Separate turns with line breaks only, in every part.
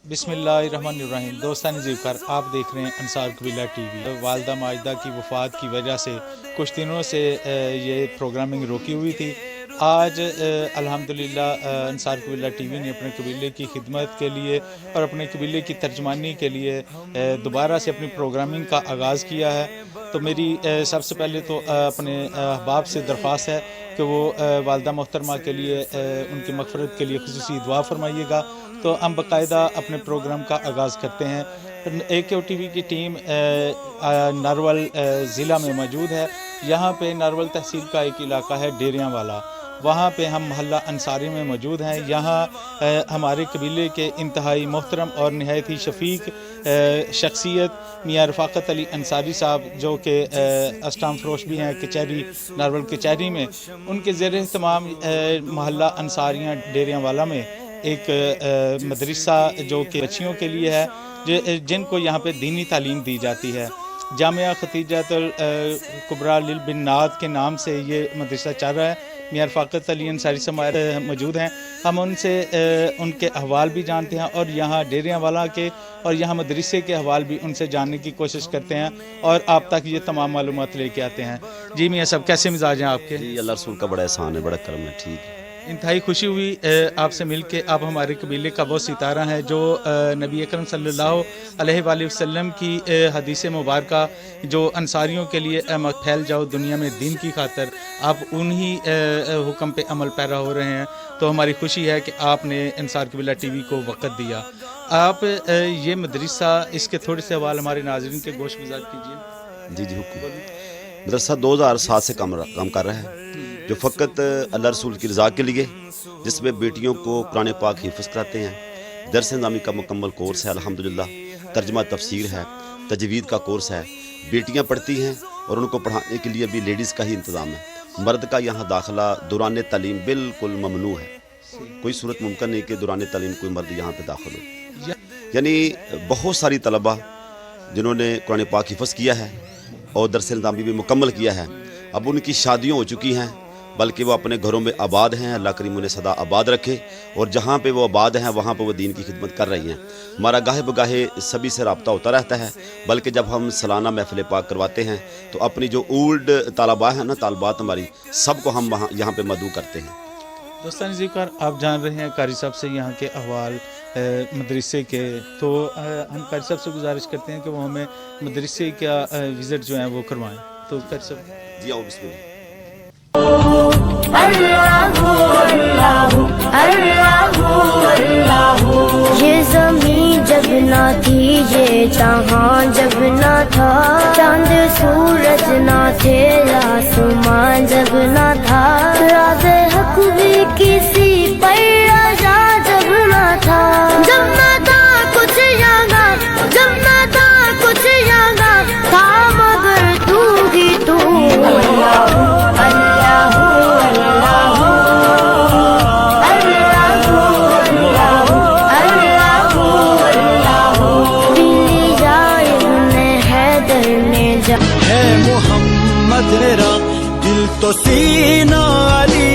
बिस्मिल्लाहिर्रहमानिर्रहीम। दोस्तान ज़ीवकार, आप देख रहे हैं अंसार कबीला टीवी। वालदा माजिदा की वफ़ात की वजह से कुछ दिनों से ये प्रोग्रामिंग रोकी हुई थी। आज अल्हम्दुलिल्लाह अंसार कबीला टीवी ने अपने कबीले की खिदमत के लिए और अपने कबीले की तर्जमानी के लिए दोबारा से अपनी प्रोग्रामिंग का आगाज़ किया है। तो मेरी सबसे पहले तो अपने अहबाब से दरख्वास्त है कि वो वालदा मोहतरमा के लिए उनकी मग़फ़िरत के लिए ख़ुसूसी दुआ फरमाइएगा। तो हम बाकायदा अपने प्रोग्राम का आगाज़ करते हैं। AQTV की टीम नारवल ज़िला में मौजूद है। यहाँ पे नारवल तहसील का एक इलाका है डेरियाँ वाला, वहाँ पे हम मोहल्ला अंसारी में मौजूद हैं। यहाँ हमारे कबीले के इंतहाई मोहतरम और नहायत ही शफ़ीक शख्सियत मियाँ रफ़ाक़त अली अंसारी साहब, जो कि अस्टाम फरोश भी हैं कचहरी नारवल कचहरी में, उनके ज़ेर तमाम मोहल्ला अंसारियाँ डेरियाँ वाला में एक मदरसा जो कि बच्चियों के लिए है, जिनको यहाँ पे दीनी तालीम दी जाती है। जामिया खतीजतुल कुबरा लिल बिन नाद के नाम से ये मदरसा चल रहा है। मियाँ रफ़ाक़त अली अंसारी साहब मौजूद हैं। हम उनसे उनके अहवाल भी जानते हैं और यहाँ डेरियाँ वाला के और यहाँ मदरसे के अहवाल भी उनसे जानने की कोशिश करते हैं और आप तक ये तमाम मालूमात लेके आते हैं। जी मियाँ साहब, कैसे मिजाज हैं आपके?
जी अल्लाह रसूल का बड़ा एहसान है, बड़ा करम है। ठीक है,
इंतहाई खुशी हुई आपसे मिल के। आप हमारे कबीले का वो सितारा हैं जो नबी अकरम सल्लल्लाहु अलैहि वसल्लम की हदीस मुबारका जो अंसारियों के लिए फैल जाओ दुनिया में दीन की खातर, आप उन्हीं हुक्म पे अमल पैरा हो रहे हैं। तो हमारी खुशी है कि आपने अंसार कबीला टीवी को वक़्त दिया। आप ये मदरसा, इसके थोड़े से हवाले हमारे नाज़रीन के गोश गुजार कीजिए।
जी जी हुक्म। मदरसा 2007 से काम कर रहा है, जो फ़कत अल्लाह रसूल की रज़ा के लिए, जिसमें बेटियों को कुरान पाक हिफ्ज़ कराते हैं। दरस निज़ामी का मुकम्मल कोर्स है अल्हम्दुलिल्लाह, तर्जुमा तफसीर है, तजवीद का कोर्स है। बेटियां पढ़ती हैं और उनको पढ़ाने के लिए भी लेडीज़ का ही इंतज़ाम है। मर्द का यहाँ दाखिला दौरान तालीम बिल्कुल ममनू है। कोई सूरत मुमकिन नहीं कि दौरान तालीम कोई मर्द यहाँ पे दाखिल हो। यानी बहुत सारी तलबा जिन्होंने कुरान पाक हिफ्ज़ किया है और दरस निज़ामी भी मुकम्मल किया है, अब उनकी शादियाँ हो चुकी हैं, बल्कि वो अपने घरों में आबाद हैं। अल्लाह करीम उन्हें सदा आबाद रखे और जहाँ पे वो आबाद हैं वहाँ पे वो दीन की खिदमत कर रही हैं। हमारा गाहे बगाहे सभी से रब्ता होता रहता है, बल्कि जब हम सालाना महफिल पाक करवाते हैं तो अपनी जो ओल्ड तालबा है ना, तालबात हमारी, सबको हम वहाँ यहाँ पे मदऊ करते हैं।
दोस्तान ज़ीवकार, आप जान रहे हैं कारी साहब से यहाँ के अहवाल मदरसे के, तो हम कारी साहब से गुजारिश करते हैं कि वो हमें मदरसे का विज़िट जो है वो करवाएं। तो कारी साहब
जी आओ, बिस्मिल्लाह।
अल्लाहू अल्लाहू अल्लाहू अल्लाहू। ये ज़मीं जब ना थी, ये जहां जब ना था, चांद सूरज ना थे, आसमां जब ना था, राज़े हक भी किसी पर राजा जब ना था। जब ना था कुछ यहाँ, जब ना था कुछ यहाँ था, मगर तू ही तू। अल्लाहू अल्लाहू
मेरा दिल तो सीना अली,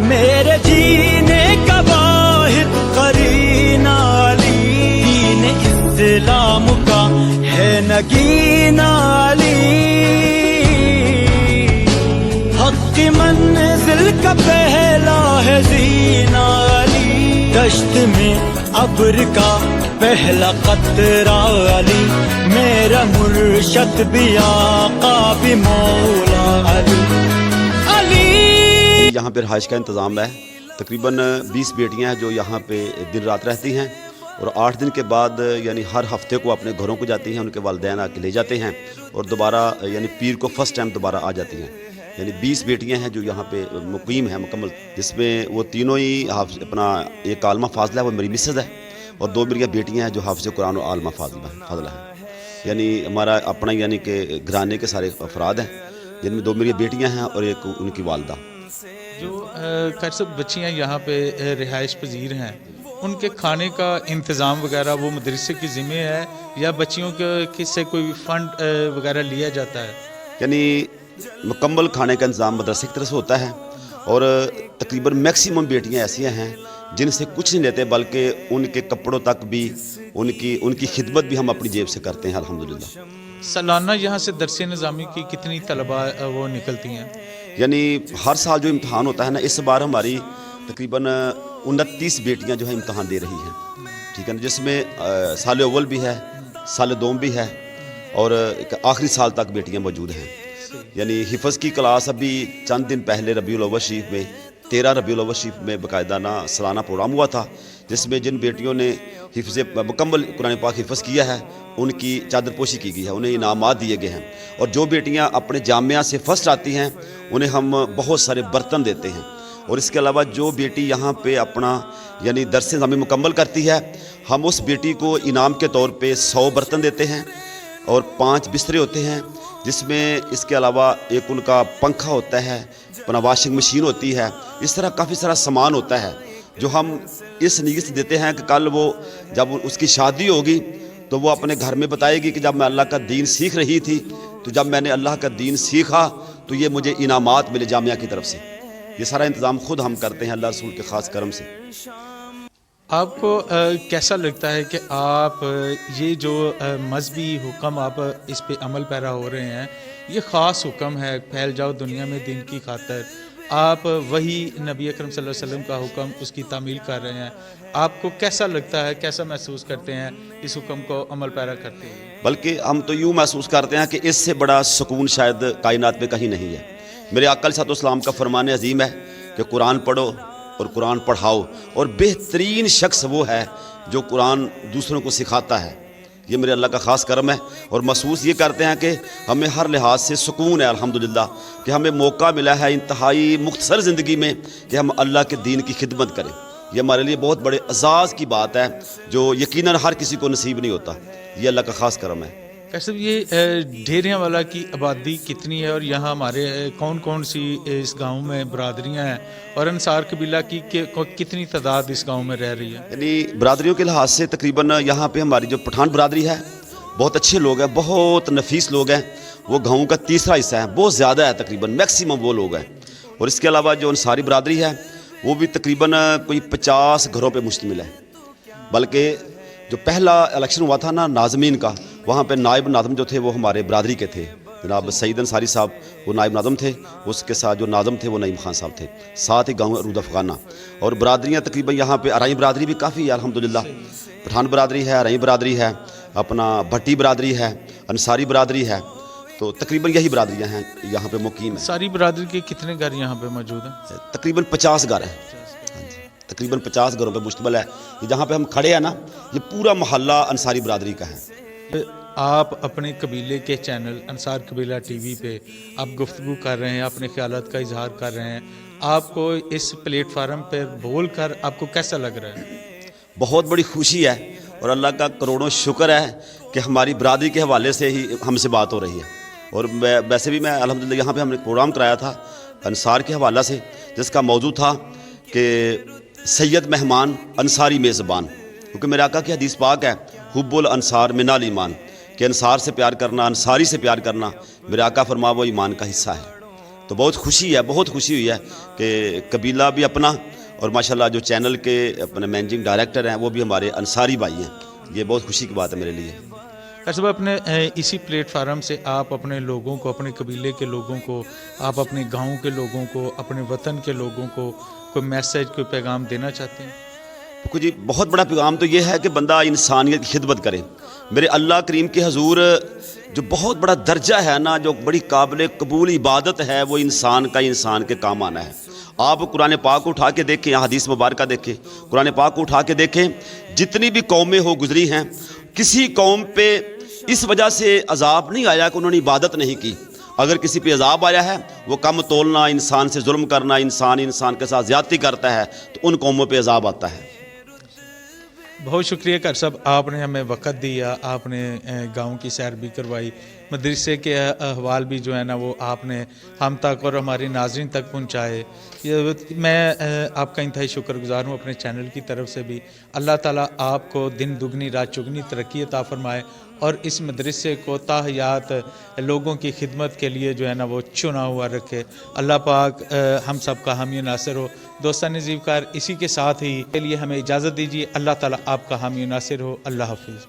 मेरे जीने का वाहिद करीना अली, दीन इस्लाम का है नगीना अली, हक की मंजिल का पहला है जीना अली, दश्त में अब्र का पहला कतरा अली, मेरा मुर्शद भी आका भी मौला अली। अली
यहाँ पे रहाइश का इंतज़ाम है। तकरीबन 20 बेटियाँ हैं जो यहाँ पे दिन रात रहती हैं और 8 दिन के बाद यानी हर हफ्ते को अपने घरों को जाती हैं। उनके वालिदैन आके ले जाते हैं और दोबारा यानी पीर को फर्स्ट टाइम दोबारा आ जाती हैं। यानी 20 बेटियां हैं जो यहाँ पे मुकीम हैं मुकम्मल, जिसमें वो तीनों ही अपना एक आलमा फाजला है, वो मेरी मिसेज है, और 2 मेरी बेटियां हैं जो हाफिज़ कुरान और आलमा फाजला है। यानी हमारा अपना यानी कि घराने के सारे अफराद हैं, जिनमें 2 मेरी बेटियां हैं और एक उनकी वालदा।
जो सब बच्चियाँ यहाँ पे रिहाइश पजीर हैं, उनके खाने का इंतज़ाम वगैरह वो मदरसे की ज़िम्मे है या बच्चियों के से कोई फ़ंड वगैरह लिया जाता है?
यानी मुकम्मल खाने का इंतज़ाम मदरसे की तरफ से होता है और तकरीबन मैक्सिमम बेटियां ऐसी हैं जिनसे कुछ नहीं लेते, बल्कि उनके कपड़ों तक भी उनकी खिदमत भी हम अपनी जेब से करते हैं अल्हम्दुलिल्लाह।
सालाना यहाँ से दरस निज़ामी की कितनी तलबा वो निकलती हैं?
यानी हर साल जो इम्तहान होता है ना, इस बार हमारी तकरीबन 29 बेटियां जो है इम्तहान दे रही हैं, ठीक है ना, जिसमें साल अव्वल भी है, साल दोम भी है और एक आखिरी साल तक बेटियां मौजूद हैं। यानी हिफ़्ज़ की क्लास अभी चंद दिन पहले रबीउल अव्वल शरीफ में 13 रबीउल अव्वल शरीफ में बाकायदा ना सालाना प्रोग्राम हुआ था, जिसमें जिन बेटियों ने हिफ्ज़ मुकम्मल कुरान पाक हिफ़्ज़ किया है उनकी चादरपोशी की गई है, उन्हें इनामात दिए गए हैं। और जो बेटियां अपने जामिया से फ़र्स्ट आती हैं उन्हें हम बहुत सारे बर्तन देते हैं। और इसके अलावा जो बेटी यहाँ पे अपना यानी दर्स निज़ामी मुकम्मल करती है, हम उस बेटी को इनाम के तौर पे 100 बर्तन देते हैं और 5 बिस्तरे होते हैं, जिसमें इसके अलावा एक उनका पंखा होता है, अपना वॉशिंग मशीन होती है। इस तरह काफ़ी सारा सामान होता है जो हम इस नीयत से देते हैं कि कल वो जब उसकी शादी होगी तो वो अपने घर में बताएगी कि जब मैं अल्लाह का दीन सीख रही थी, तो जब मैंने अल्लाह का दीन सीखा तो ये मुझे इनामात मिले जामिया की तरफ से। ये सारा इंतज़ाम खुद हम करते हैं अल्लाह रसूल के ख़ास करम से।
आपको कैसा लगता है कि आप ये जो मजहबी हुक्म आप इस पे अमल पैरा हो रहे हैं, ये ख़ास हुक्म है, फैल जाओ दुनिया में दीन की खातर, आप वही नबी अकरम सल्लल्लाहु अलैहि वसल्लम का हुक्म उसकी तामील कर रहे हैं, आपको कैसा लगता है, कैसा महसूस करते हैं इस हुक्म को अमल पैरा करते हैं?
बल्कि हम तो यूँ महसूस करते हैं कि इससे बड़ा सुकून शायद कायनात में कहीं नहीं है। मेरे आका अलैहिस्सलाम का फरमान अजीम है कि कुरान पढ़ो और कुरान पढ़ाओ, और बेहतरीन शख्स वो है जो कुरान दूसरों को सिखाता है। ये मेरे अल्लाह का ख़ास करम है और महसूस ये करते हैं कि हमें हर लिहाज से सुकून है अल्हम्दुलिल्लाह कि हमें मौका मिला है इंतहाई मुख्तसर ज़िंदगी में कि हम अल्लाह के दीन की खिदमत करें। ये हमारे लिए बहुत बड़े एजाज़ की बात है जो यकीनन हर किसी को नसीब नहीं होता। ये अल्लाह का ख़ास करम है।
कैसे ये ढेरियाँ वाला की आबादी कितनी है और यहाँ हमारे कौन कौन सी इस गांव में बरादरियाँ हैं, और अंसार कबीला की कितनी तादाद इस गांव में रह रही है?
यानी बरादरियों के लिहाज से तकरीबन यहाँ पे हमारी जो पठान बरादरी है बहुत अच्छे लोग हैं, बहुत नफीस लोग हैं। वो गाँव का तीसरा हिस्सा है, बहुत ज़्यादा है, तकरीबन मैक्सिमम वो लोग हैं। और इसके अलावा जो अंसारी बरादरी है वो भी तकरीबन कोई 50 घरों पर मुश्तमिल है। बल्कि जो पहला इलेक्शन हुआ था ना नाज़मीन का, वहाँ पे नायब नाज़म जो थे वो हमारे बरादरी के थे, जनाब सईद अंसारी साहब वो नायब नाज़म थे, उसके साथ जो नाज़म थे वो नईम खान साहब थे, साथ ही गाँव अरूद अफ़गाना। और बरादरियाँ तकरीबन यहाँ पे अराई बरादरी भी काफ़ी है अल्हम्दुलिल्लाह, पठान बरादरी है, अराई बरादरी है, अपना भट्टी बरादरी है, अंसारी बरादरी है। तो तकरीबन यही बरादरियाँ हैं यहाँ पे मुकीम है।
सारी बरादरी के कितने घर यहाँ पे मौजूद हैं?
तकरीबन 50 घर हैं, तकरीबन 50 घरों पे मुश्तमिल है। ये जहाँ पे हम खड़े हैं ना, ये पूरा मोहल्ला अंसारी बरादरी का है।
आप अपने कबीले के चैनल अंसार कबीला टीवी पे आप गुफ्तगू कर रहे हैं, अपने ख्यालात का इजहार कर रहे हैं, आपको इस प्लेटफार्म पर बोल कर आपको कैसा लग रहा है?
बहुत बड़ी खुशी है और अल्लाह का करोड़ों शुक्र है कि हमारी बरादरी के हवाले से ही हमसे बात हो रही है। और वैसे भी मैं अल्हम्दुलिल्लाह यहाँ पे हमने प्रोग्राम कराया था अंसार के हवाला से, जिसका मौजू था कि सैयद मेहमान अंसारी मेज़बान, क्योंकि मेरे आका की हदीस पाक है हुब्बुल अंसार मिनल ईमान, कि अंसार से प्यार करना, अंसारी से प्यार करना मेरे आका फरमा वो ईमान का हिस्सा है। तो बहुत खुशी है, बहुत खुशी हुई है कि कबीला भी अपना और माशाल्लाह जो चैनल के अपने मैनेजिंग डायरेक्टर हैं वो भी हमारे अंसारी भाई हैं। ये बहुत खुशी की बात है मेरे लिए।
अच्छा, अपने इसी प्लेटफार्म से आप अपने लोगों को, अपने कबीले के लोगों को, आप अपने गाँव के लोगों को, अपने वतन के लोगों को कोई मैसेज, कोई पैगाम देना चाहते हैं?
देखो जी, बहुत बड़ा पैगाम तो ये है कि बंदा इंसानियत की खिदमत करे। मेरे अल्लाह करीम के हजूर जो बहुत बड़ा दर्जा है ना, जो बड़ी काबिल कबूल इबादत है, वो इंसान के काम आना है। आप कुरान पाक को उठा के देखें, यहाँ हदीस मुबारक देखें, कुरान पाक को उठा के देखें, जितनी भी कौमें हो गुजरी हैं, किसी कौम पे इस वजह से अजाब नहीं आया कि उन्होंने इबादत नहीं की। अगर किसी पे अजाब आया है, वो कम तोलना, इंसान से जुल्म करना, इंसान के साथ ज़्यादती करता है, तो उन कौमों पे अजाब आता है।
बहुत शुक्रिया कर साहब, आपने हमें वक़्त दिया, आपने गांव की सैर भी करवाई, مدرسے کے احوال بھی جو ہے نا وہ آپ نے ہم تک اور ہمارے ناظرین تک پہنچائے. میں آپ کا انتہائی شکر گزار ہوں اپنے چینل کی طرف سے بھی. اللہ تعالیٰ آپ کو دن دگنی رات چگنی ترقی عطا فرمائے اور اس مدرسے کو تا حیات لوگوں کی خدمت کے لیے جو ہے نا وہ چنا ہوا رکھے. اللہ پاک ہم سب کا حامی ناصر ہو. دوستان زیوکار اسی کے ساتھ ہی کے لیے ہمیں اجازت دیجیے. اللہ تعالیٰ آپ کا حامی ناصر ہو. اللہ حافظ.